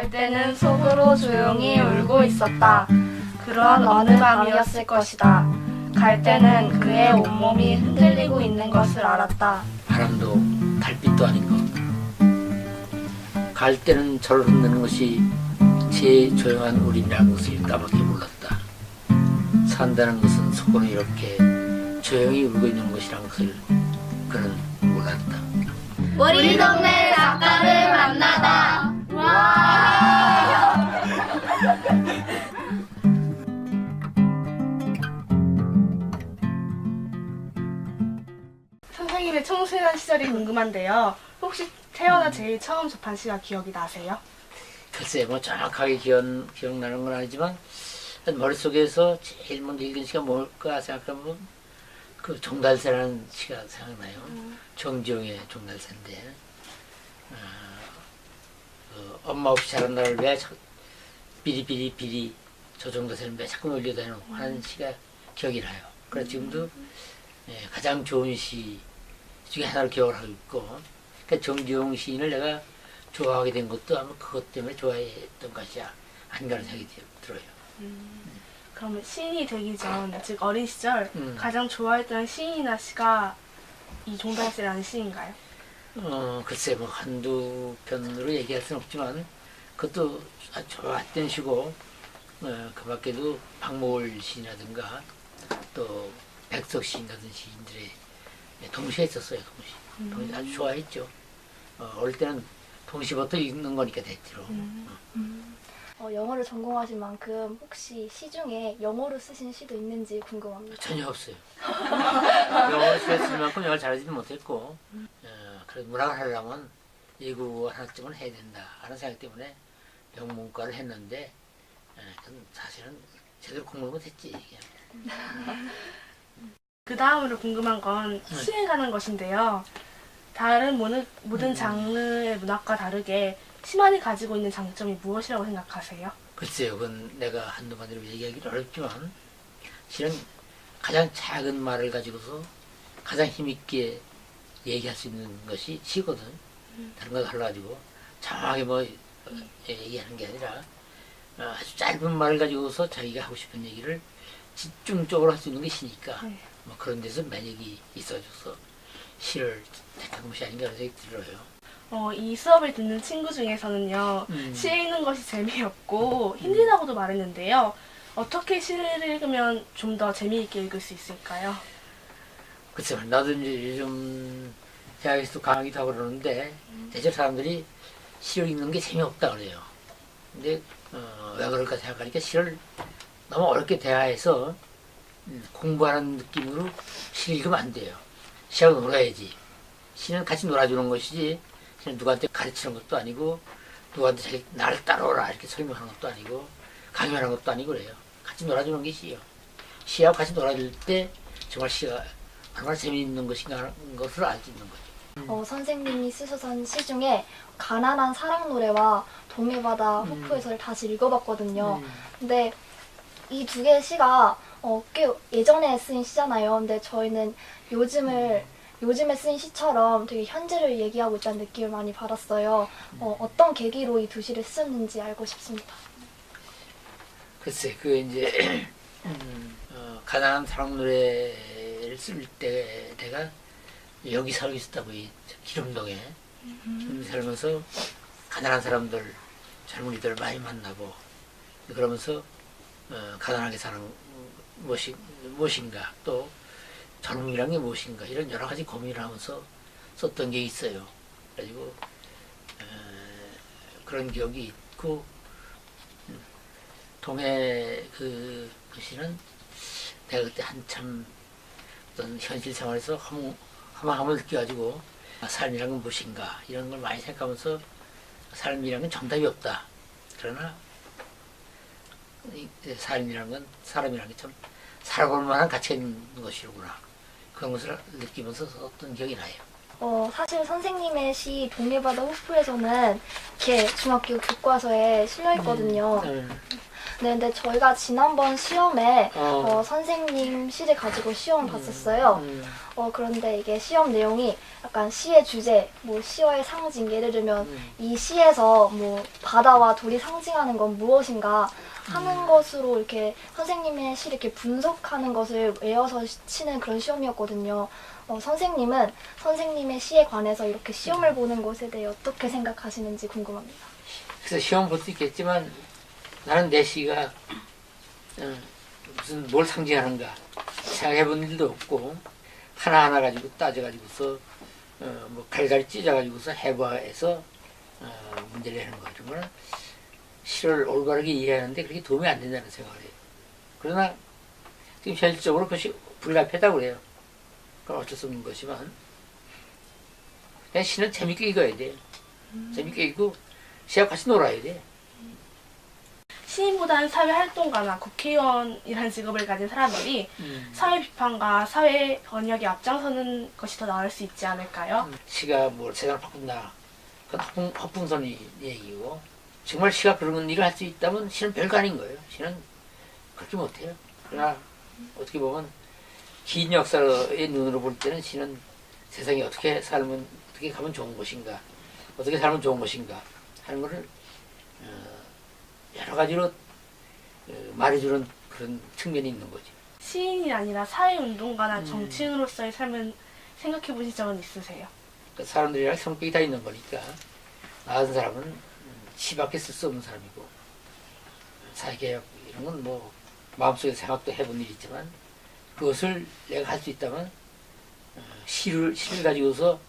갈대는 속으로 조용히 울고 있었다. 그런 어느 밤이었을 것이다. 갈대는 그의 온몸이 흔들리고 있는 것을 알았다. 바람도 달빛도 아닌 것. 갈대는 저를 흔드는 것이 제 조용한 울음이라는 것을 나밖에 몰랐다. 산다는 것은 속으로 이렇게 조용히 울고 있는 것이라는 것을 그는 몰랐다. 우리 동네 작가를 만나다. 와! 선생님의 청소년 시절이 궁금한데요. 혹시 태어나 제일 처음 접한 시가 기억이 나세요? 글쎄 뭐 정확하게 기억나는 건 아니지만 머릿속에서 제일 먼저 읽은 시가 뭘까 생각하면 그 종달새라는 시가 생각나요. 정지용의 종달새인데 엄마 없이 자란 나를 왜 비리비리비리 저 종달새는 왜 자꾸 놀려다니고 하는 시가 기억이 나요. 그래서 지금도 가장 좋은 시 중에 하나를 기억을 하고 있고, 그러니까 정지용 시인을 내가 좋아하게 된 것도 아마 그것 때문에 좋아했던 것이 아닌가라는 생각이 들어요. 그러면 시인이 되기 전, 즉 어린 시절 가장 좋아했던 시인이나 시가 이 종달새라는 시인가요? 글쎄 뭐 한두 편으로 얘기할 수는 없지만 그것도 아주 좋았던 시고, 그 밖에도 박모을 시인이라든가 또 백석 시인 같은 시인들의 동시에 있었어요. 동시 아주 좋아했죠. 어릴 때는 동시부터 읽는 거니까 대체로. 영어를 전공하신 만큼 혹시 시 중에 영어로 쓰신 시도 있는지 궁금합니다. 전혀 없어요. 영어를 쓰였을 만큼 영어를 잘하지는 못했고, 그래서 문학을 하려면 외국어 하나쯤은 해야 된다 하는 생각 때문에 영문과를 했는데, 사실은 제대로 공부를 못했지. 그 다음으로 궁금한 건 시에 관한 것인데요. 다른 모든 장르의 문학과 다르게 시만이 가지고 있는 장점이 무엇이라고 생각하세요? 글쎄요, 그건 내가 한두 마디로 얘기하기는 어렵지만 실은 가장 작은 말을 가지고서 가장 힘있게 얘기할 수 있는 것이 시거든. 다른 거 달라가지고 정확하게 뭐 얘기하는 게 아니라 아주 짧은 말을 가지고서 자기가 하고 싶은 얘기를 집중적으로 할 수 있는 게 시니까 뭐 그런 데서 매력이 있어줘서 시를 택한 것이 아닌가 그런 생각이 들어요. 이 수업을 듣는 친구 중에서는요, 시에 읽는 것이 재미없고 힘들다고도 말했는데요. 어떻게 시를 읽으면 좀 더 재미있게 읽을 수 있을까요? 글쎄, 나도 이제 요즘 대학에서도 강의도 하고 그러는데 대체로 사람들이 시를 읽는 게 재미없다 그래요. 근데 왜 그럴까 생각하니까 시를 너무 어렵게 대화해서 공부하는 느낌으로 시를 읽으면 안 돼요. 시하고 놀아야지. 시는 같이 놀아주는 것이지, 시는 누구한테 가르치는 것도 아니고, 누구한테 나를 따라오라 이렇게 설명하는 것도 아니고, 강연하는 것도 아니고 그래요. 같이 놀아주는 게 시예요. 시하고 같이 놀아줄 때 정말 시가 얼마나 재미있는 것인가 하는 것을 알 수 있는 거죠. 선생님이 쓰셨던 시 중에 가난한 사랑 노래와 동해바다 호프에서를 다시 읽어봤거든요. 근데 이 두 개의 시가 꽤 예전에 쓰인 시잖아요. 근데 저희는 요즘에 쓰인 시처럼 되게 현재를 얘기하고 있다는 느낌을 많이 받았어요. 어떤 계기로 이 두 시를 쓰셨는지 알고 싶습니다. 글쎄, 그 이제 가난한 사랑 노래를 쓸 때 내가 여기 살고 있었다고, 이 기름동에 살면서 가난한 사람들, 젊은이들 많이 만나고 그러면서 가난하게 사는 무엇인가, 또 젊음이란 게 무엇인가, 이런 여러 가지 고민을 하면서 썼던 게 있어요. 그래가지고 그런 기억이 있고, 동해 그 시는 내가 그때 한참 어떤 현실 생활에서 허망함을 느껴가지고 삶이란 건 무엇인가 이런 걸 많이 생각하면서 삶이란 건 정답이 없다. 그러나 삶이란 건, 사람이란 게 참 살아볼 만한 가치가 있는 것이로구나. 그런 것을 느끼면서 썼던 기억이 나요. 사실 선생님의 시 동해바다 호프에서는 이렇게 중학교 교과서에 실려 있거든요. 네, 근데 저희가 지난번 시험에 선생님 시를 가지고 시험을 봤었어요. 그런데 이게 시험 내용이 약간 시의 주제, 뭐 시와의 상징, 예를 들면 이 시에서 뭐 바다와 돌이 상징하는 건 무엇인가 하는 것으로 이렇게 선생님의 시를 이렇게 분석하는 것을 외워서 치는 그런 시험이었거든요. 선생님은 선생님의 시에 관해서 이렇게 시험을 보는 것에 대해 어떻게 생각하시는지 궁금합니다. 그래서 시험 볼 수 있겠지만 나는 내 시가 무슨 뭘 상징하는가 생각해 본 일도 없고 하나하나 가지고 따져가지고서 뭐 갈갈이 찢어가지고서 해부해서 문제를 내는 거 이런 거는 시를 올바르게 이해하는데 그렇게 도움이 안 된다는 생각을 해요. 그러나 지금 현실적으로 그것이 불가피하다고 그래요. 그건 어쩔 수 없는 것이지만 그냥 시는 재밌게 읽어야 돼. 재밌게 읽고 시와 같이 놀아야 돼. 시인보다는 사회활동가나 국회의원이라는 직업을 가진 사람들이 사회 비판과 사회 번역에 앞장서는 것이 더 나을 수 있지 않을까요? 시가 뭐 세상을 바꾼다. 그건 허풍선이 얘기고 정말 시가 그런 일을 할 수 있다면 시는 별거 아닌 거예요. 시는 그렇게 못해요. 그러나 어떻게 보면 긴 역사의 눈으로 볼 때는 시는 세상에 어떻게 살면 어떻게 가면 좋은 것인가 어떻게 살면 좋은 것인가 하는 것을 여러 가지로 말해주는 그런 측면이 있는 거죠. 시인이 아니라 사회운동가나 정치인으로서의 삶을 생각해 보신 적은 있으세요? 그러니까 사람들이랑 성격이 다 있는 거니까 나 같은 사람은 시밖에 쓸 수 없는 사람이고 사회개혁 이런 건 뭐 마음속에 생각도 해본 일이 있지만 그것을 내가 할 수 있다면 시를 가지고서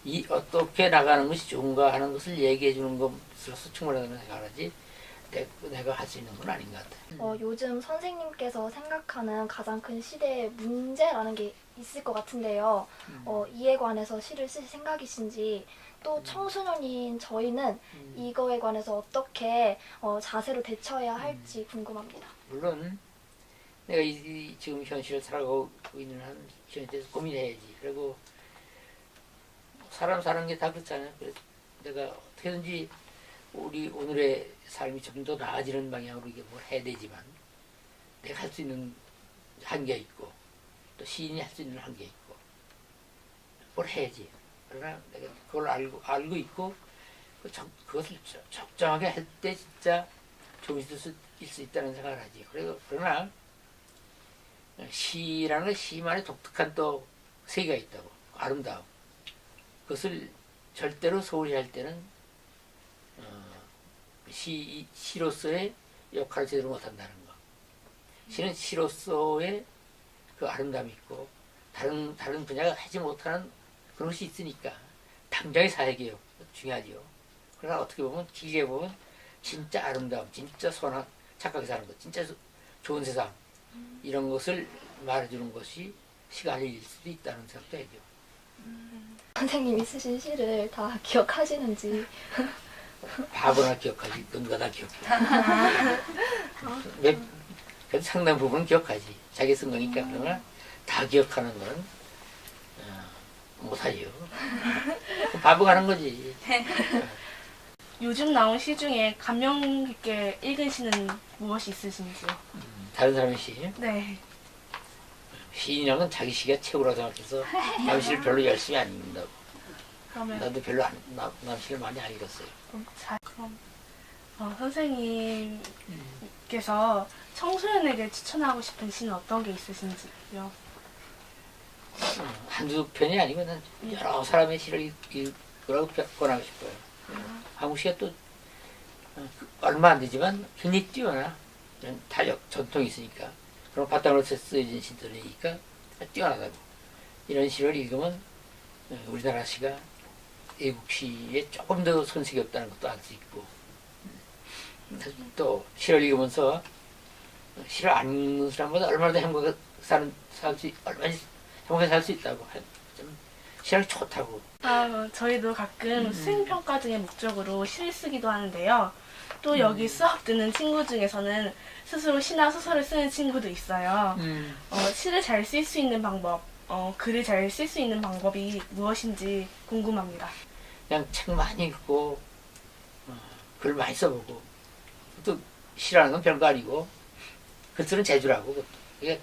이 어떻게 나가는 것이 좋은가 하는 것을 얘기해 주는 것으로서 충분하다는 생각을 하지 내가 할 수 있는 건 아닌 것 같아요. 요즘 선생님께서 생각하는 가장 큰 시대의 문제라는 게 있을 것 같은데요. 이에 관해서 시를 쓰실 생각이신지 또 청소년인 저희는 이거에 관해서 어떻게 자세로 대처해야 할지 궁금합니다. 물론 내가 지금 현실을 살아가고 있는 한 현실에 대해서 고민해야지. 그리고 사람 사는 게 다 그렇잖아요. 그래서 내가 어떻게든지 우리 오늘의 삶이 좀 더 나아지는 방향으로 이게 뭘 해야 되지만 내가 할 수 있는 한계 있고 또 시인이 할 수 있는 한계 있고 뭘 해야지. 그러나 내가 그걸 알고 있고 그것을 적정하게 할 때 진짜 좀 있을 수 있다는 생각을 하지. 그러나 시라는 건 시만의 독특한 또 세계가 있다고 아름다움. 그것을 절대로 소홀히 할 때는 시로서의 역할을 제대로 못한다는 거. 시는 시로서의 그 아름다움이 있고 다른 분야가 하지 못하는 그런 것이 있으니까 당장의 사회개혁 중요하지요. 그러나 어떻게 보면 길게 보면 진짜 아름다움, 진짜 선한 착하게 사는 것, 진짜 좋은 세상 이런 것을 말해주는 것이 시가 할 일일 수도 있다는 생각도 해요. 선생님이 쓰신 시를 다 기억하시는지. 바보나 기억하지, 뭔가 다 기억해. 그래도 상당 부분은 기억하지. 자기 쓴 거니까. 그러나 다 기억하는 건 못하지요. 바보가 하는 거지. 요즘 나온 시 중에 감명 깊게 읽은 시는 무엇이 있으신지요? 다른 사람의 시. 네. 시인이란 건 자기 시가 최고라고 생각해서 남 시를 별로 열심히 안 읽는다고. 그러면 나도 별로 남 시를 많이 안 읽었어요. 그럼 선생님께서 청소년에게 추천하고 싶은 시는 어떤 게 있으신지요? 한두 편이 아니고 난 여러 사람의 시를 읽으라고 권하고 싶어요. 한국 시가 또 얼마 안 되지만 굉장히 뛰어나. 타력, 전통이 있으니까. 그럼 바탕으로 쓰여진 시들이니까 뛰어나다고. 이런 시를 읽으면 우리나라 시가 외국 시에 조금 더 손색이 없다는 것도 알 수 있고 또 시를 읽으면서 시를 안 읽는 사람보다 얼마나 더 행복하게 살 수 있다고. 좀 시를 좋다고. 저희도 가끔 수행평가 등의 목적으로 시를 쓰기도 하는데요. 또 여기 수업 듣는 친구 중에서는 스스로 시나 소설을 쓰는 친구도 있어요. 시를 잘 쓸 수 있는 방법, 글을 잘 쓸 수 있는 방법이 무엇인지 궁금합니다. 그냥 책 많이 읽고 글 많이 써보고 또 시라는 건 별거 아니고 글쓰는 재주라고. 그것도. 이게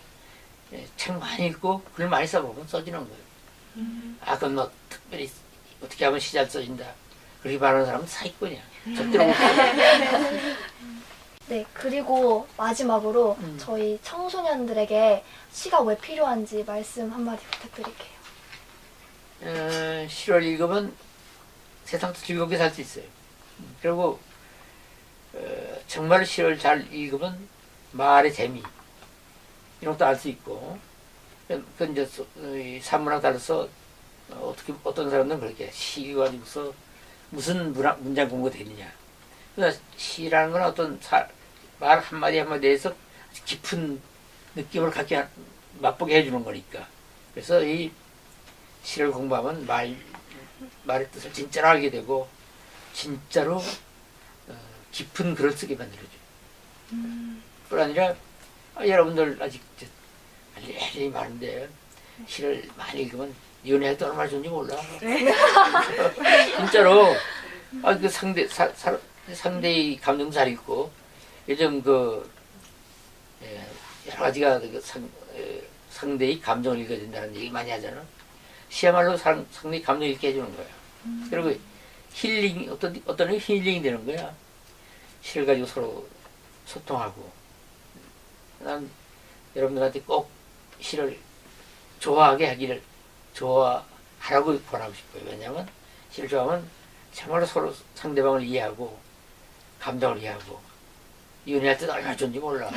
책 많이 읽고 글 많이 써보면 써지는 거예요. 아, 그건 뭐 특별히 어떻게 하면 시 잘 써진다 그렇게 말하는 사람은 사기꾼이야. 절대로 못 네, 그리고 마지막으로 저희 청소년들에게 시가 왜 필요한지 말씀 한마디 부탁드릴게요. 시를 읽으면 세상도 즐겁게 살 수 있어요. 그리고 정말 시를 잘 읽으면 말의 재미 이런 것도 알 수 있고, 그 이제 산문학 따라서 어떤 사람들은 그렇게 시 가지고서 무슨 문장 공부가 되느냐. 그러나 시라는 건 어떤 말 한마디 한마디에서 깊은 느낌을 갖게 맛보게 해주는 거니까. 그래서 이 시를 공부하면 말의 뜻을 진짜로 알게 되고 진짜로 깊은 글을 쓰게 만들어줘요. 뿐 아니라 여러분들 아직 할 일이 많은데 시를 많이 읽으면 연애도 얼마나 좋은지 몰라. 진짜로 그 상대의 감정도 잘 읽고 요즘 여러 가지가 상대의 감정을 읽어야 된다는 얘기 많이 하잖아. 시야말로 상대의 감정을 읽게 해주는 거야. 그리고 힐링, 어떤 힐링이 되는 거야. 시를 가지고 서로 소통하고. 난 여러분들한테 꼭 시를 좋아하게 하기를, 좋아하라고 권하고 싶어요. 왜냐하면 시를 좋아하면 정말로 서로 상대방을 이해하고, 감정을 이해하고, 연애할 때 얼마나 좋은지 몰라.